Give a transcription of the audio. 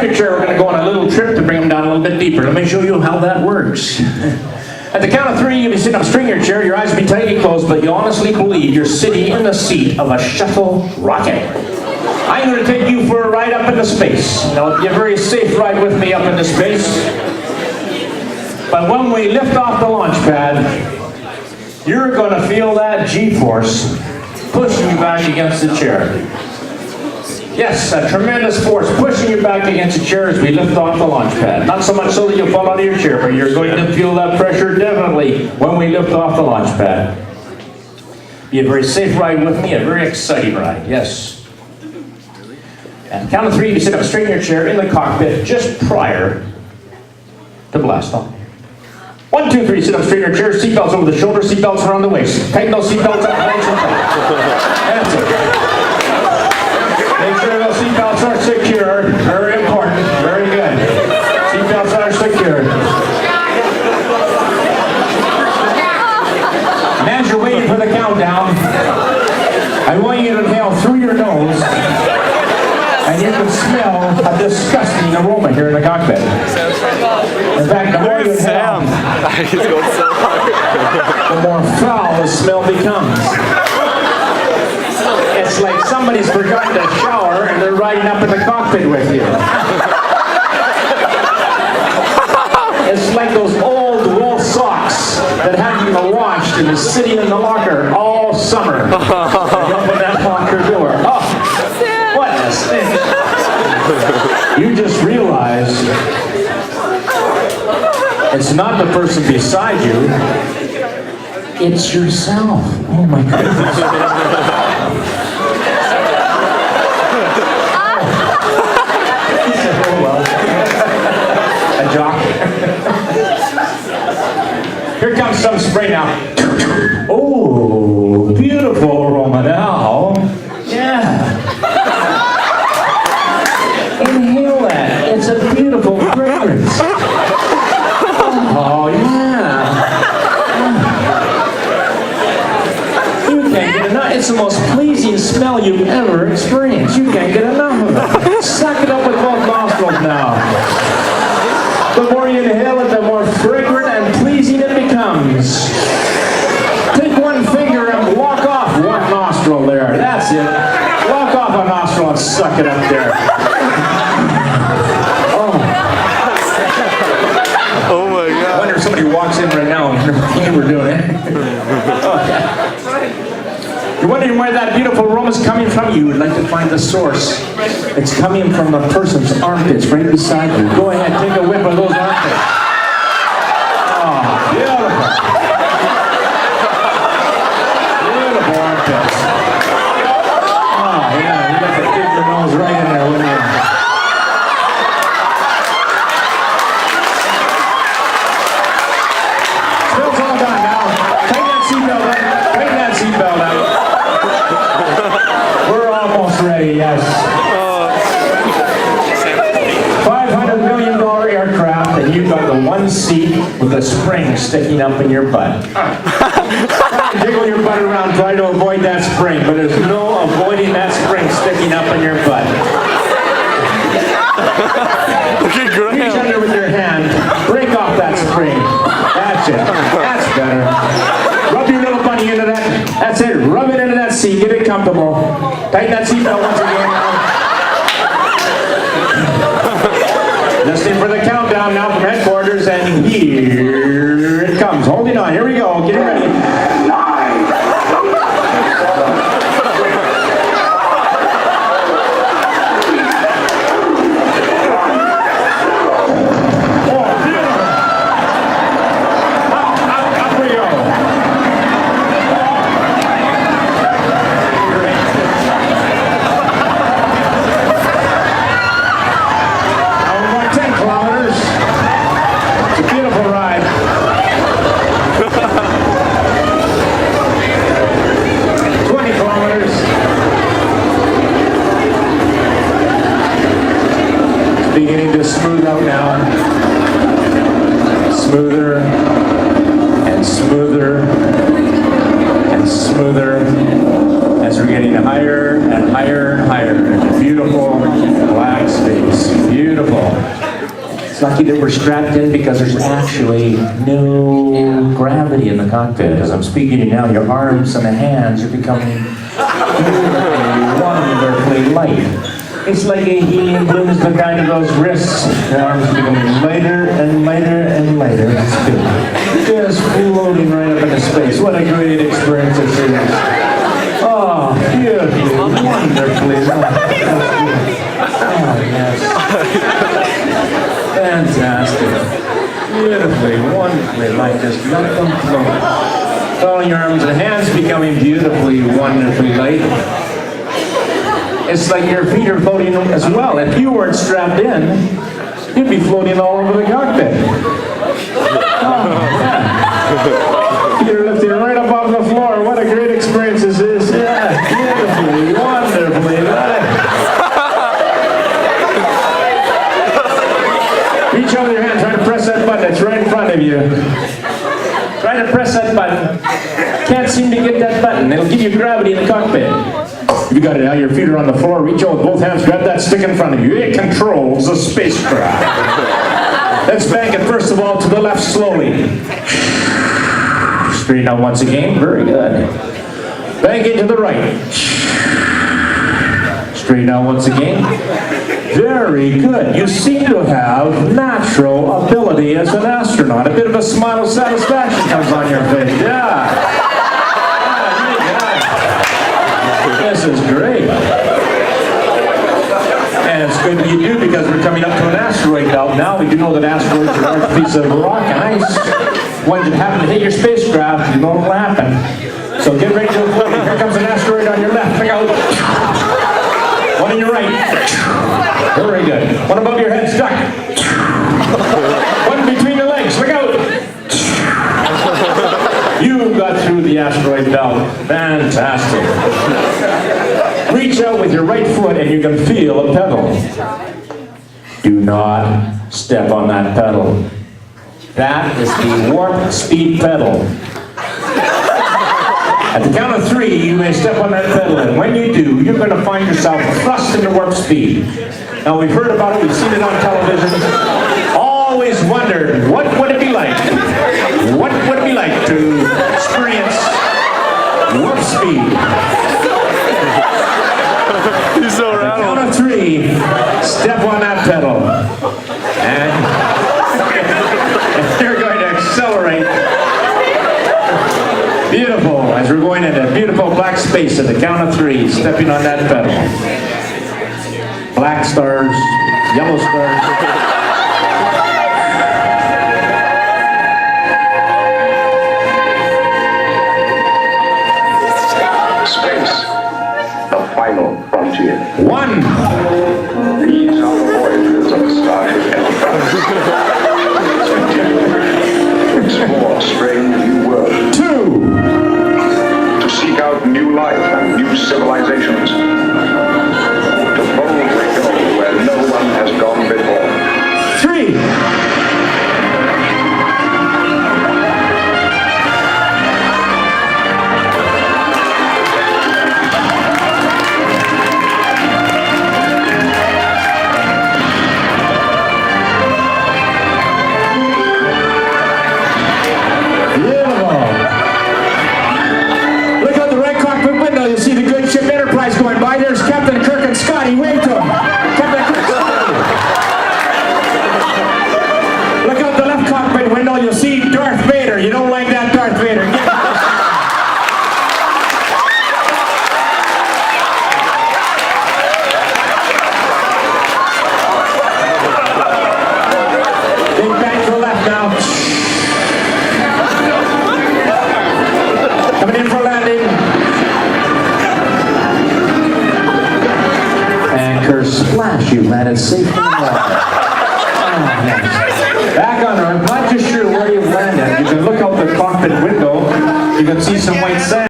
stringer chair, we're going to go on a little trip to bring them down a little bit deeper. Let me show you how that works. At the count of 3, you'll be sitting up in a stringer chair, your eyes will be tightly closed, but you honestly believe you're sitting in the seat of a shuttle rocket. I'm going to take you for a ride up into space. Now, it'll be a very safe ride with me up into space. But when we lift off the launch pad, you're going to feel that G-force pushing you back against the chair. Yes, a tremendous force pushing you back against the chair as we lift off the launch pad. Not so much so that you'll fall out of your chair, but you're going to feel that pressure definitely when we lift off the launch pad. Be a very safe ride with me, a very exciting ride, yes. At the count of 3, you sit up straight in your chair in the cockpit just prior to blast off. 1, 2, 3, sit up straight in your chair, seatbelts over the shoulder, seatbelts around the waist. Tighten those seatbelts up nice and tight. That's it. Make sure those seatbelts are secured. Very important. Very good. Seatbelts are secured. And as you're waiting for the countdown, I want you to inhale through your nose, and you can smell a disgusting aroma here in the cockpit. In fact, the more you inhale, the more foul the smell becomes. It's like somebody's forgotten to shower and they're riding up in the cockpit with you. It's like those old wool socks that haven't been washed and is sitting in the locker all summer. And you open that locker door. Oh, what a stink. You just realize it's not the person beside you, it's yourself. Oh my goodness. A jock. Here comes some spray now. Oh, beautiful aroma now. Yeah. Inhale that. It's a beautiful fragrance. Oh, yeah. You can't get enough. It's the most pleasing smell you've ever experienced. You can't get enough of it. Suck it up with both nostrils now. The more you inhale it, the more fragrant and pleasing it becomes. Take one finger and block off one nostril there. That's it. Block off a nostril and suck it up there. Oh my God. I wonder if somebody walks in right now and we're doing it. Okay. You're wondering where that beautiful aroma is coming from? You would like to find the source. It's coming from the person's armpits right beside you. Go ahead, take a whiff of those armpits. Oh, beautiful. Beautiful armpits. Oh, yeah, you got to dig your nose right in there, wouldn't you? Spill's all done now. Tighten that seatbelt up. Tighten that seatbelt up. We're almost ready, yes. $500 million aircraft, and you've got the one seat with a spring sticking up in your butt. Jiggle your butt around, try to avoid that spring, but there's no avoiding that spring sticking up in your butt. Reach under with your hand, break off that spring. That's it. That's better. Rub your little bunny into that. That's it. Rub it into that seat. Get it comfortable. Tighten that seatbelt once again. Listening for the countdown now from headquarters, and here it comes. Holding on. Here we go. Get ready. 9. Beginning to smooth out now. Smoother and smoother and smoother as we're getting higher and higher and higher. Beautiful black space. Beautiful. Beautiful. It's lucky that we're strapped in because there's actually no gravity in the cockpit. As I'm speaking to you now, your arms and the hands are becoming wonderfully light. It's like a helium balloon is the kind of those wrists. The arms are becoming lighter and lighter and lighter. That's good. Just floating right up into space. What a great experience this is. Oh, beautifully, wonderfully light. Oh, yes. Fantastic. Beautifully, wonderfully light. Just let them float. All your arms and hands becoming beautifully, wonderfully light. It's like your feet are floating as well. If you weren't strapped in, you'd be floating all over the cockpit. Oh, yeah. You're lifting right up off the floor. What a great experience this is. Yeah, beautifully, wonderfully light. Reach over your hand, try to press that button. It's right in front of you. Try to press that button. Can't seem to get that button. It'll give you gravity in the cockpit. You got it now, your feet are on the floor, reach out with both hands, grab that stick in front of you. It controls the spacecraft. Let's bank it first of all to the left slowly. Straighten out once again, very good. Bank it to the right. Straighten out once again. Very good. You seem to have natural ability as an astronaut. A bit of a smile of satisfaction comes on your face. Yeah. This is great. And it's good that you do because we're coming up to an asteroid belt. Now we do know that asteroids are a large piece of rock and ice. When you happen to hit your spacecraft, you know what will happen. So get ready to float. Here comes an asteroid on your left. Look out. One on your right. Very good. One above your head, stuck. One between your legs. Look out. You got through the asteroid belt. Fantastic. Reach out with your right foot and you can feel a pedal. Do not step on that pedal. That is the warp speed pedal. At the count of 3, you may step on that pedal, and when you do, you're going to find yourself thrust into warp speed. Now, we've heard about it, we've seen it on television. Always wondered, what would it be like? What would it be like to experience warp speed? He's so rattled. At the count of 3, step on that pedal. And you're going to accelerate. Beautiful, as we're going into beautiful black space at the count of 3, stepping on that pedal. Black stars, yellow stars. Space, the final frontier. 1. These are the voyages of the Starship Enterprise. To explore strange new worlds. 2. To seek out new life and new civilizations. To boldly go where no one has gone before. 3. Going by, there's Captain Kirk and Scotty. Wave to him. Captain Kirk and Scotty. Look out the left cockpit window, you'll see Darth Vader. You don't like that Darth Vader. Big bang to the left now. Coming in for landing. Splash, you landed safe in the water. Oh, nice. Back on Earth, not just sure where you've landed. You can look out the cockpit window, you can see some white sand.